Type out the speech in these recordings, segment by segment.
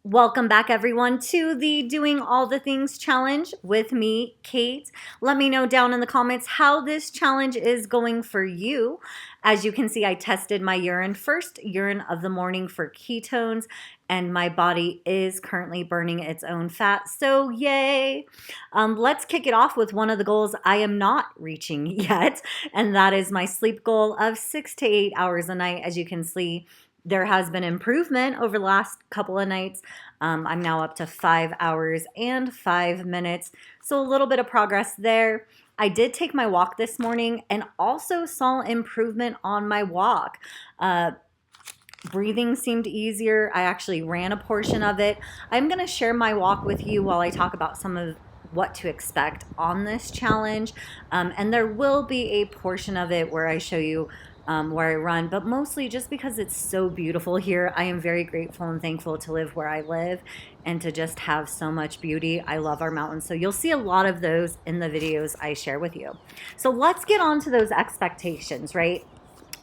Welcome back, everyone, to the Doing All the Things challenge with me, Kate. Let me know down in the comments how this challenge is going for you. As you can see, I tested my urine, first urine of the morning for ketones, and my body is currently burning its own fat, so yay. Let's kick it off with one of the goals I am not reaching yet, and that is my sleep goal of 6 to 8 hours a night. As you can see, there has been improvement over the last couple of nights. I'm now up to 5 hours and 5 minutes, so a little bit of progress there. I did take my walk this morning and also saw improvement on my walk. Breathing seemed easier. I actually ran a portion of it. I'm going to share my walk with you while I talk about some of what to expect on this challenge. And there will be a portion of it where I show you where I run, but mostly just because it's so beautiful here. I am very grateful and thankful to live where I live and to just have so much beauty. I love our mountains. So you'll see a lot of those in the videos I share with you. So let's get on to those expectations, right?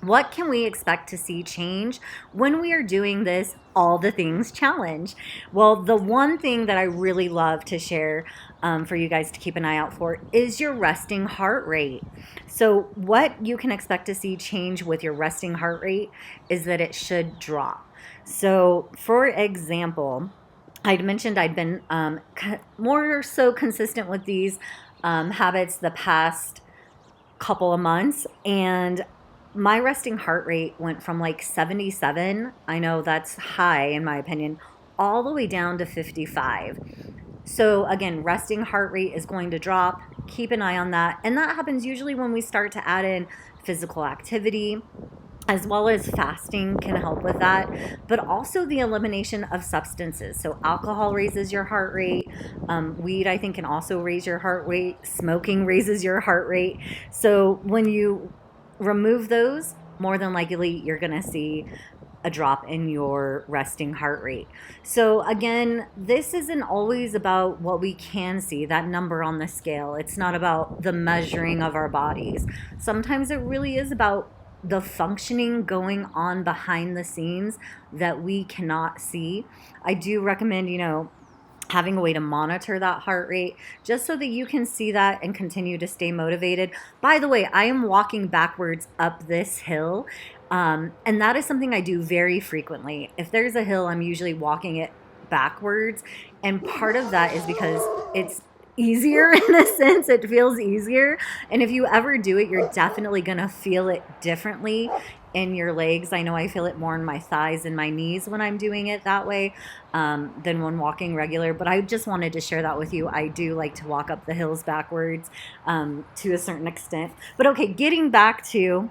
What can we expect to see change when we are doing this All the Things challenge? Well, the one thing that I really love to share for you guys to keep an eye out for is your resting heart rate. So what you can expect to see change with your resting heart rate is that it should drop. So for example, I'd mentioned I'd been more so consistent with these habits the past couple of months, and my resting heart rate went from like 77, I know that's high in my opinion, all the way down to 55. So again, resting heart rate is going to drop. Keep an eye on that. And that happens usually when we start to add in physical activity, as well as fasting can help with that, but also the elimination of substances. So alcohol raises your heart rate. Weed, I think, can also raise your heart rate. Smoking raises your heart rate. So when you remove those, more than likely you're going to see a drop in your resting heart rate. So again, this isn't always about what we can see, that number on the scale. It's not about the measuring of our bodies. Sometimes it really is about the functioning going on behind the scenes that we cannot see. I do recommend, having a way to monitor that heart rate just so that you can see that and continue to stay motivated. By the way, I am walking backwards up this hill, and that is something I do very frequently. If there's a hill, I'm usually walking it backwards, and part of that is because it's easier in a sense. It feels easier, and if you ever do it, you're definitely gonna feel it differently in your legs. I know I feel it more in my thighs and my knees when I'm doing it that way than when walking regular, but I just wanted to share that with you. I do like to walk up the hills backwards to a certain extent. But okay, getting back to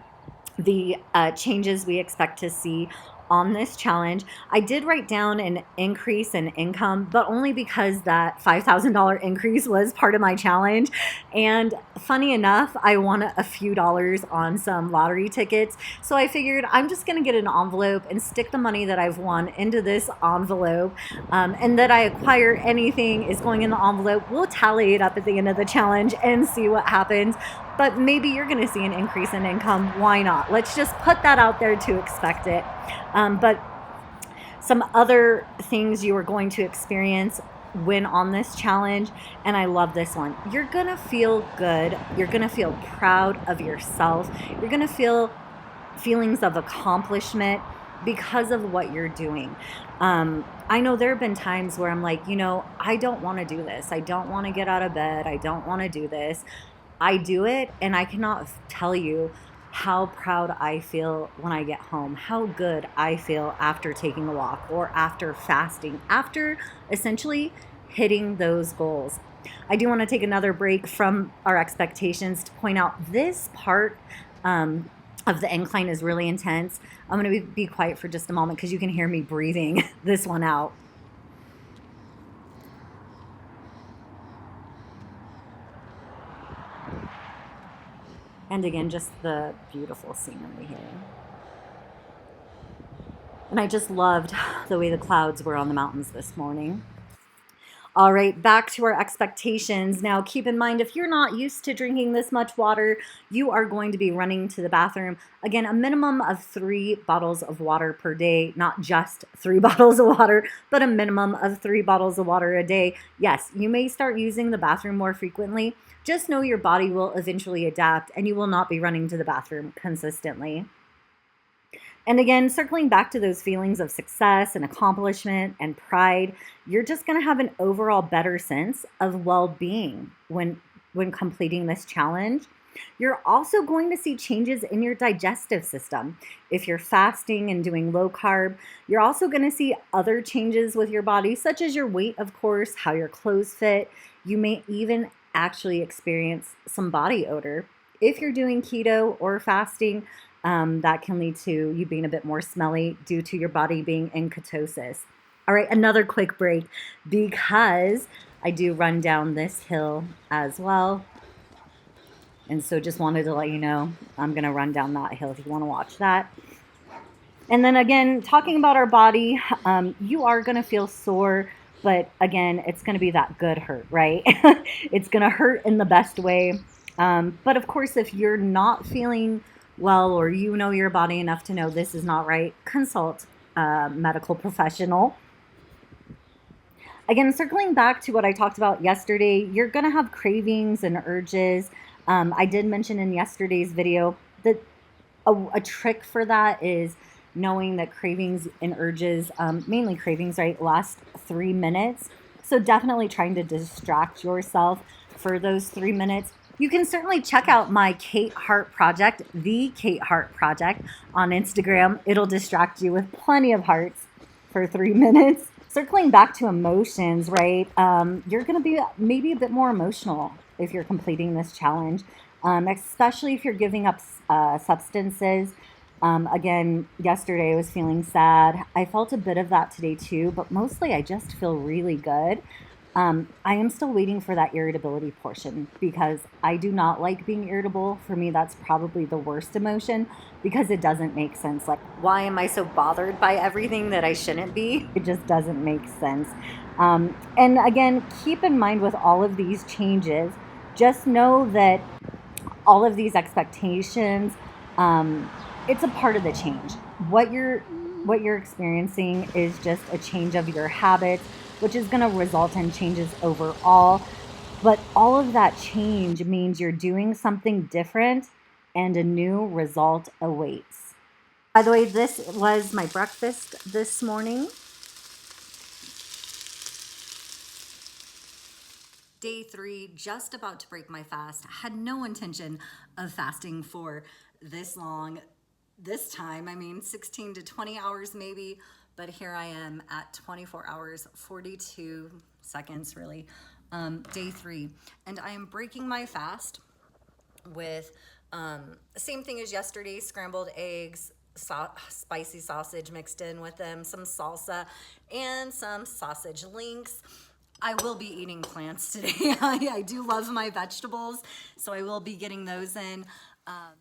the changes we expect to see on this challenge, I did write down an increase in income, but only because that $5,000 increase was part of my challenge. And funny enough, I won a few dollars on some lottery tickets. So I figured I'm just going to get an envelope and stick the money that I've won into this envelope, and that I acquire anything is going in the envelope. We'll tally it up at the end of the challenge and see what happens. But maybe you're going to see an increase in income. Why not? Let's just put that out there to expect it. But some other things you are going to experience when on this challenge, and I love this one, you're going to feel good. You're going to feel proud of yourself. You're going to feel feelings of accomplishment because of what you're doing. I know there have been times where I'm like, I don't want to do this. I don't want to get out of bed. I don't want to do this. I do it, and I cannot tell you how proud I feel when I get home, how good I feel after taking a walk or after fasting, after essentially hitting those goals. I do want to take another break from our expectations to point out this part of the incline is really intense. I'm going to be quiet for just a moment because you can hear me breathing this one out. And again, just the beautiful scenery here. And I just loved the way the clouds were on the mountains this morning. All right, back to our expectations. Now, keep in mind, if you're not used to drinking this much water, you are going to be running to the bathroom. Again, a minimum of 3 bottles of water per day, not just 3 bottles of water, but a minimum of 3 bottles of water a day. Yes, you may start using the bathroom more frequently. Just know your body will eventually adapt and you will not be running to the bathroom consistently. And again, circling back to those feelings of success and accomplishment and pride, you're just going to have an overall better sense of well-being when completing this challenge. You're also going to see changes in your digestive system. If you're fasting and doing low carb, you're also going to see other changes with your body, such as your weight, of course, how your clothes fit. You may even actually experience some body odor. If you're doing keto or fasting, that can lead to you being a bit more smelly due to your body being in ketosis. All right, another quick break because I do run down this hill as well. And so just wanted to let you know I'm going to run down that hill if you want to watch that. And then again, talking about our body, you are going to feel sore, but again, it's going to be that good hurt, right? It's going to hurt in the best way. But of course, if you're not feeling well, or you know your body enough to know this is not right, consult a medical professional. Again, circling back to what I talked about yesterday, you're going to have cravings and urges. I did mention in yesterday's video that a trick for that is knowing that cravings and urges, mainly cravings, right, last 3 minutes. So definitely trying to distract yourself for those 3 minutes. You can certainly check out my Kate Hart Project, the Kate Hart Project on Instagram. It'll distract you with plenty of hearts for 3 minutes. Circling back to emotions, right? You're going to be maybe a bit more emotional if you're completing this challenge, especially if you're giving up substances. Again, yesterday I was feeling sad. I felt a bit of that today too, but mostly I just feel really good. I am still waiting for that irritability portion because I do not like being irritable. For me, that's probably the worst emotion because it doesn't make sense. Like, why am I so bothered by everything that I shouldn't be? It just doesn't make sense. And again, keep in mind with all of these changes, just know that all of these expectations, it's a part of the change. What you're experiencing is just a change of your habits, which is going to result in changes overall. But all of that change means you're doing something different and a new result awaits. By the way, this was my breakfast this morning. Day 3, just about to break my fast. Had no intention of fasting for this long, this time. I mean, 16 to 20 hours maybe, but here I am at 24 hours, 42 seconds really, day 3. And I am breaking my fast with same thing as yesterday, scrambled eggs, spicy sausage mixed in with them, some salsa, and some sausage links. I will be eating plants today. I do love my vegetables, so I will be getting those in.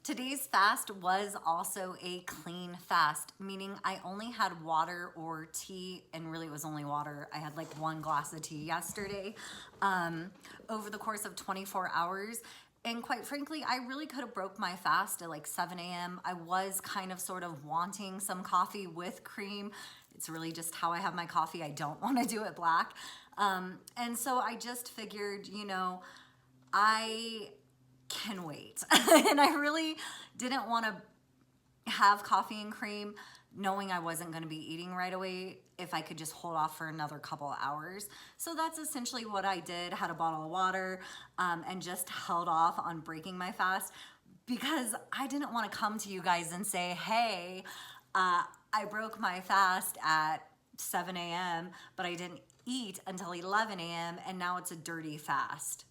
Today's fast was also a clean fast, meaning I only had water or tea, and really it was only water. I had like 1 glass of tea yesterday over the course of 24 hours. And quite frankly, I really could have broke my fast at like 7 a.m. I was kind of sort of wanting some coffee with cream. It's really just how I have my coffee. I don't want to do it black. And so I just figured, you know, I can wait. And I really didn't want to have coffee and cream knowing I wasn't going to be eating right away if I could just hold off for another couple of hours. So that's essentially what I did, had a bottle of water and just held off on breaking my fast because I didn't want to come to you guys and say, hey, I broke my fast at 7 a.m., but I didn't eat until 11 a.m., and now it's a dirty fast.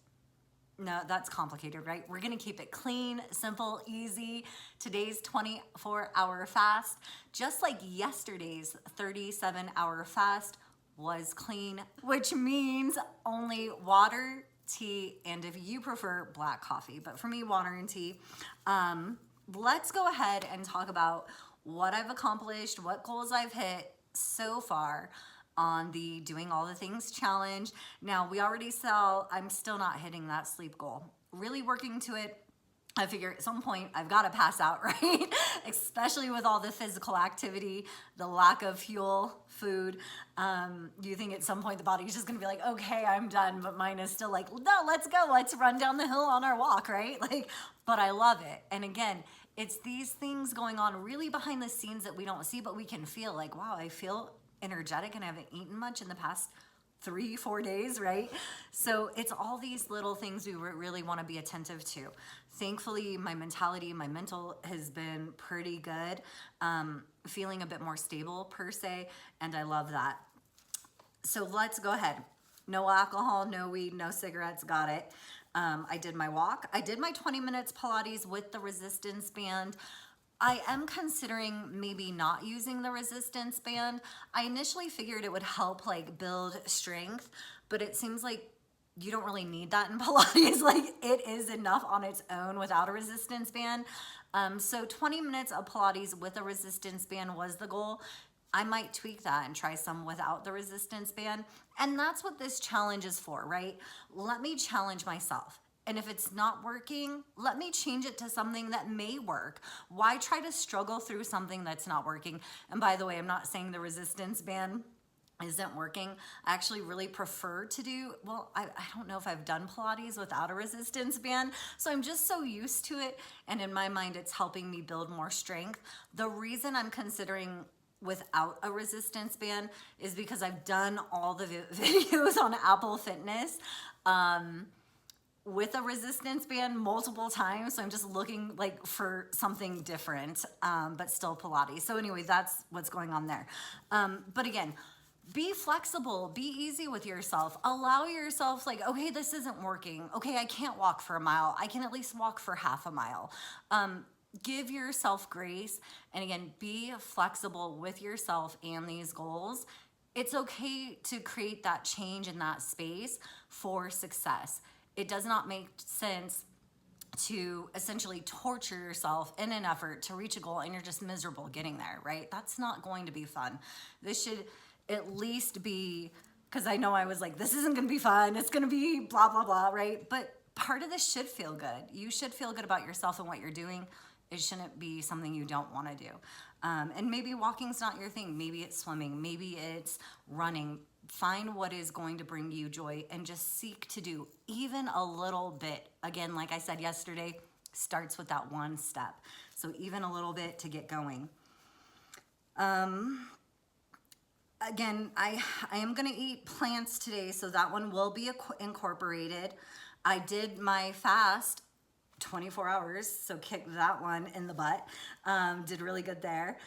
No, that's complicated, right? We're going to keep it clean, simple, easy. Today's 24-hour fast, just like yesterday's 37-hour fast, was clean, which means only water, tea, and if you prefer, black coffee. But for me, water and tea. Let's go ahead and talk about what I've accomplished, what goals I've hit so far. on the Doing All the Things challenge. Now, we already saw I'm still not hitting that sleep goal. Really working to it. I figure at some point I've got to pass out, right? Especially with all the physical activity, the lack of fuel, food. You think at some point the body's just gonna be like, okay, I'm done, but mine is still like, no, let's go, let's run down the hill on our walk, right? Like, but I love it. And again, it's these things going on really behind the scenes that we don't see, but we can feel like, wow, I feel energetic and I haven't eaten much in the past 3-4 days, right? So it's all these little things we really want to be attentive to. Thankfully, my mentality, my mental has been pretty good, feeling a bit more stable per se, and I love that. So let's go ahead. No alcohol, no weed, no cigarettes, got it. I did my walk. I did my 20 minutes Pilates with the resistance band. I am considering maybe not using the resistance band. I initially figured it would help like build strength, but it seems like you don't really need that in Pilates. Like it is enough on its own without a resistance band. So 20 minutes of Pilates with a resistance band was the goal. I might tweak that and try some without the resistance band. And that's what this challenge is for, right? Let me challenge myself. And if it's not working, let me change it to something that may work. Why try to struggle through something that's not working? And by the way, I'm not saying the resistance band isn't working. I actually really prefer to do, well, I don't know if I've done Pilates without a resistance band. So I'm just so used to it. And in my mind, it's helping me build more strength. The reason I'm considering without a resistance band is because I've done all the videos on Apple Fitness. With a resistance band multiple times. So I'm just looking like for something different, but still Pilates. So anyway, that's what's going on there. But again, be flexible, be easy with yourself. Allow yourself like, okay, this isn't working. Okay, I can't walk for a mile. I can at least walk for half a mile. Give yourself grace. And again, be flexible with yourself and these goals. It's okay to create that change in that space for success. It does not make sense to essentially torture yourself in an effort to reach a goal and you're just miserable getting there, right? That's not going to be fun. This should at least be, because I know I was like, this isn't going to be fun. It's going to be blah, blah, blah, right? But part of this should feel good. You should feel good about yourself and what you're doing. It shouldn't be something you don't want to do. And maybe walking's not your thing. Maybe it's swimming. Maybe it's running. Find what is going to bring you joy and just seek to do even a little bit. Again, like I said yesterday, starts with that one step. So even a little bit to get going. Again, I am going to eat plants today, so that one will be incorporated. I did my fast 24 hours, so kicked that one in the butt. Did really good there.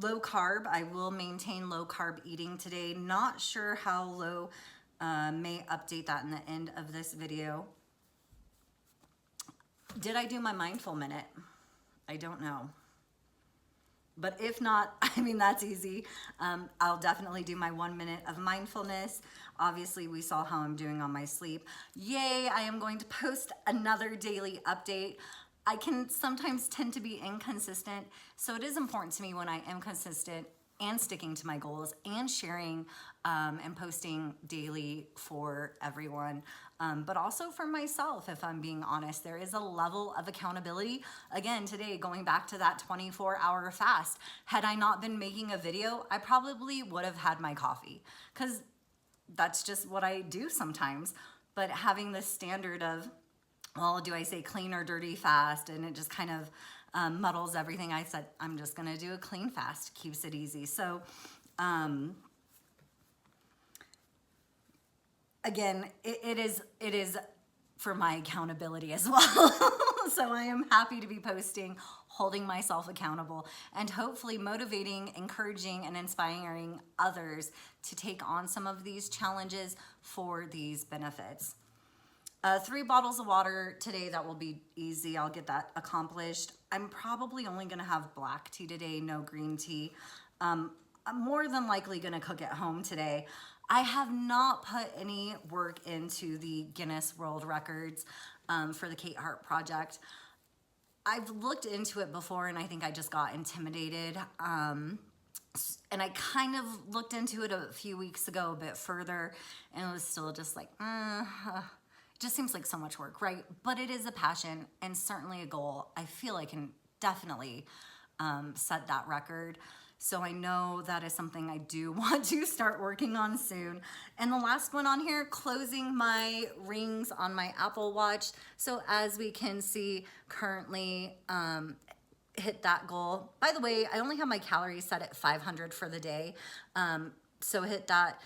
Low carb, I will maintain low carb eating today. Not sure how low, may update that in the end of this video. Did I do my mindful minute? I don't know. But if not, I mean, that's easy. I'll definitely do my 1 minute of mindfulness. Obviously, we saw how I'm doing on my sleep. Yay, I am going to post another daily update. I can sometimes tend to be inconsistent, so it is important to me when I am consistent and sticking to my goals and sharing and posting daily for everyone, but also for myself, if I'm being honest. There is a level of accountability. Again, today, going back to that 24-hour fast, had I not been making a video, I probably would have had my coffee, because that's just what I do sometimes. But having this standard of, well, do I say clean or dirty fast? And it just kind of muddles everything. I said, I'm just gonna do a clean fast, keeps it easy. So again, it is for my accountability as well. So I am happy to be posting, holding myself accountable, and hopefully motivating, encouraging, and inspiring others to take on some of these challenges for these benefits. 3 bottles of water today, that will be easy. I'll get that accomplished. I'm probably only gonna have black tea today, no green tea. I'm more than likely gonna cook at home today. I have not put any work into the Guinness World Records for the Kate Hart Project. I've looked into it before and I think I just got intimidated. And I kind of looked into it a few weeks ago a bit further, and it was still just like, it just seems like so much work, right? But it is a passion and certainly a goal. I feel I can definitely set that record. So I know that is something I do want to start working on soon. And the last one on here, closing my rings on my Apple Watch. So as we can see currently, hit that goal. By the way, I only have my calories set at 500 for the day. So hit that.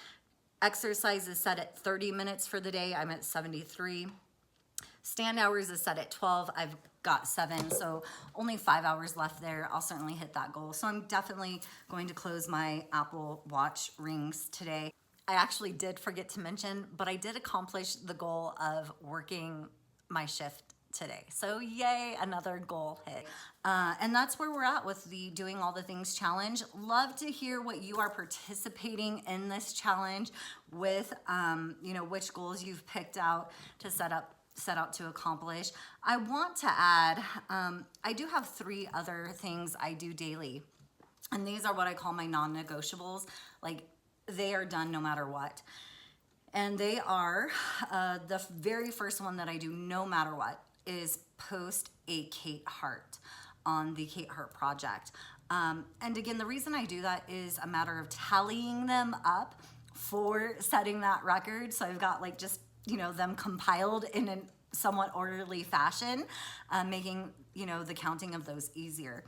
Exercise is set at 30 minutes for the day. I'm at 73. Stand hours is set at 12. I've got 7, so only 5 hours left there. I'll certainly hit that goal. So I'm definitely going to close my Apple Watch rings today. I actually did forget to mention, but I did accomplish the goal of working my shift today. So yay, another goal hit. And that's where we're at with the Doing All the Things challenge. Love to hear what you are participating in this challenge with, which goals you've picked out to set out to accomplish. I want to add, I do have 3 other things I do daily. And these are what I call my non-negotiables. Like, they are done no matter what. And they are, the very first one that I do no matter what is post a Kate Hart on the Kate Hart Project. And again, the reason I do that is a matter of tallying them up for setting that record. So I've got like just, them compiled in a somewhat orderly fashion, making, the counting of those easier.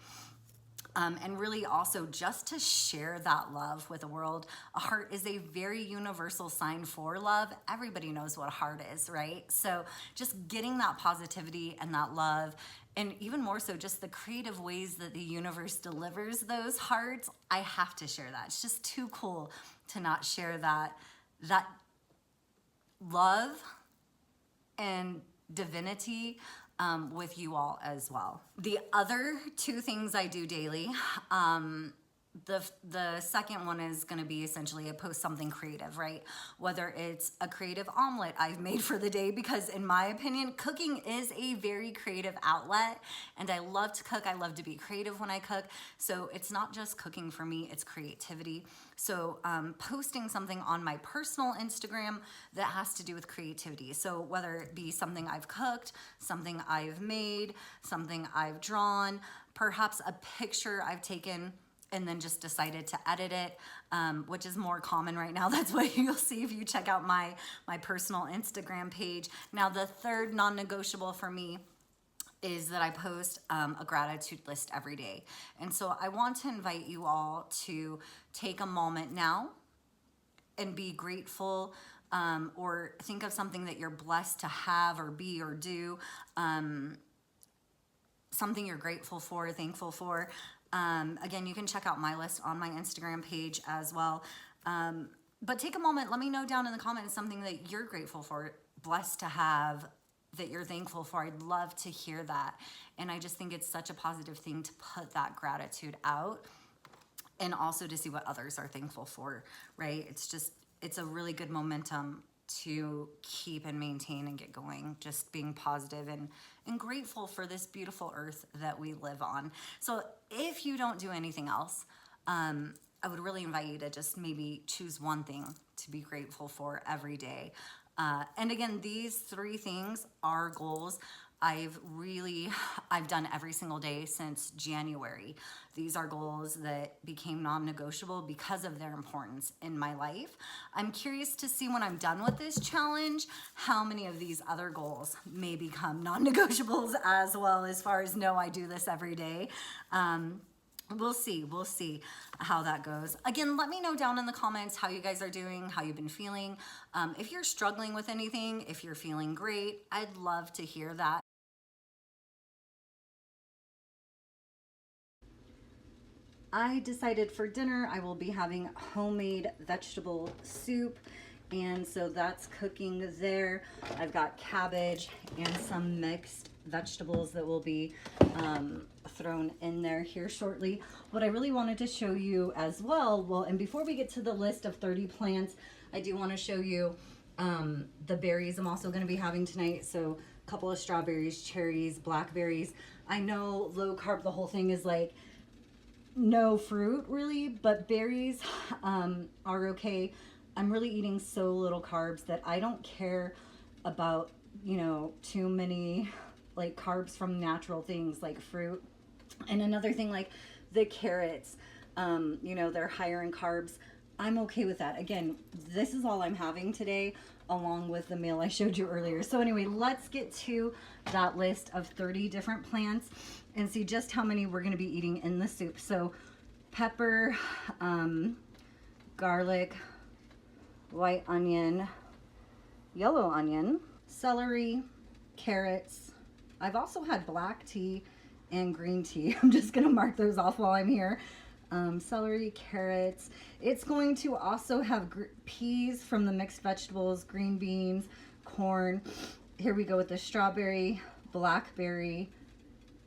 And really also just to share that love with the world. A heart is a very universal sign for love. Everybody knows what a heart is, right? So just getting that positivity and that love, and even more so just the creative ways that the universe delivers those hearts, I have to share that. It's just too cool to not share that love and divinity with you all as well. The other 2 things I do daily, the second one is going to be essentially a post something creative, right? Whether it's a creative omelet I've made for the day, because in my opinion, cooking is a very creative outlet, and I love to cook. I love to be creative when I cook. So it's not just cooking for me, it's creativity. So posting something on my personal Instagram that has to do with creativity. So whether it be something I've cooked, something I've made, something I've drawn, perhaps a picture I've taken and then just decided to edit it, which is more common right now. That's what you'll see if you check out my personal Instagram page. Now, the third non-negotiable for me is that I post a gratitude list every day. And so I want to invite you all to take a moment now and be grateful, or think of something that you're blessed to have or be or do, something you're grateful for, thankful for. Again, you can check out my list on my Instagram page as well. But take a moment, let me know down in the comments something that you're grateful for, blessed to have, that you're thankful for. I'd love to hear that. And I just think it's such a positive thing to put that gratitude out, and also to see what others are thankful for, right? It's a really good momentum to keep and maintain and get going, just being positive and grateful for this beautiful earth that we live on. So if you don't do anything else, I would really invite you to just maybe choose one thing to be grateful for every day. And again, these 3 things are goals I've done every single day since January. These are goals that became non-negotiable because of their importance in my life. I'm curious to see when I'm done with this challenge, how many of these other goals may become non-negotiables as well, as far as no, I do this every day. We'll see how that goes. Again, let me know down in the comments how you guys are doing, how you've been feeling. If you're struggling with anything, if you're feeling great, I'd love to hear that. I decided for dinner I will be having homemade vegetable soup, and so that's cooking there. I've got cabbage and some mixed vegetables that will be thrown in there here shortly. What I really wanted to show you as well, and before we get to the list of 30 plants, I do want to show you the berries I'm also going to be having tonight. So a couple of strawberries, cherries, blackberries. I know low carb, the whole thing is like no fruit really, but berries are okay. I'm really eating so little carbs that I don't care about, you know, too many like carbs from natural things like fruit. And another thing, like the carrots, you know, they're higher in carbs. I'm okay with that. Again, this is all I'm having today, along with the meal I showed you earlier. So anyway, let's get to that list of 30 different plants and see just how many we're going to be eating in the soup. So pepper, garlic, white onion, yellow onion, celery, carrots. I've also had black tea and green tea. I'm just gonna mark those off while I'm here. Celery, carrots. It's going to also have peas from the mixed vegetables, green beans, corn. Here we go with the strawberry, blackberry,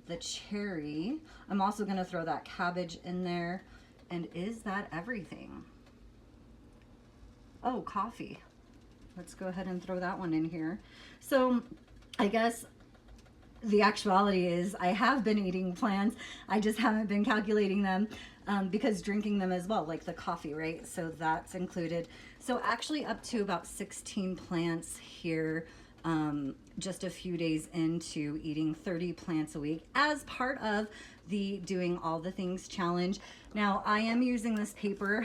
the cherry. I'm also gonna throw that cabbage in there. And is that everything? Oh, coffee. Let's go ahead and throw that one in here. So I guess the actuality is I have been eating plants. I just haven't been calculating them because drinking them as well, like the coffee, right? So that's included. So actually up to about 16 plants here, just a few days into eating 30 plants a week as part of the Doing All the Things challenge. Now I am using this paper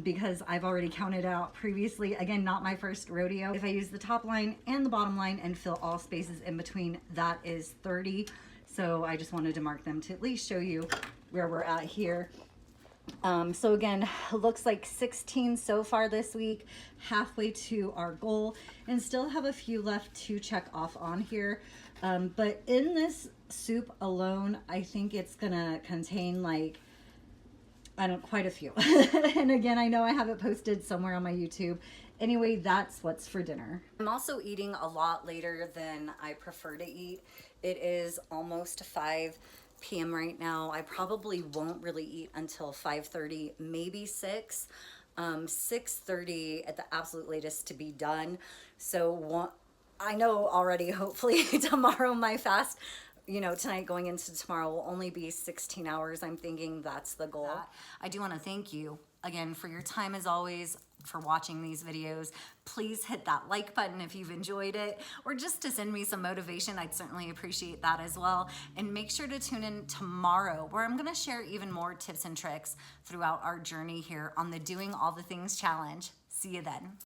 because I've already counted out previously. Again, not my first rodeo. If I use the top line and the bottom line and fill all spaces in between, that is 30. So I just wanted to mark them to at least show you where we're at here. So again, looks like 16 so far this week, halfway to our goal, and still have a few left to check off on here. But in this soup alone, I think it's gonna contain like, quite a few. And again, I know I have it posted somewhere on my YouTube. Anyway, that's what's for dinner. I'm also eating a lot later than I prefer to eat. It is almost 5 p.m. right now. I probably won't really eat until 5:30, maybe 6. 6:30 at the absolute latest to be done. So I know already, hopefully tomorrow my fast, you know, tonight going into tomorrow will only be 16 hours. I'm thinking that's the goal. I do want to thank you again for your time as always, for watching these videos. Please hit that like button if you've enjoyed it, or just to send me some motivation. I'd certainly appreciate that as well. And make sure to tune in tomorrow, where I'm gonna share even more tips and tricks throughout our journey here on the Doing All the Things challenge. See you then.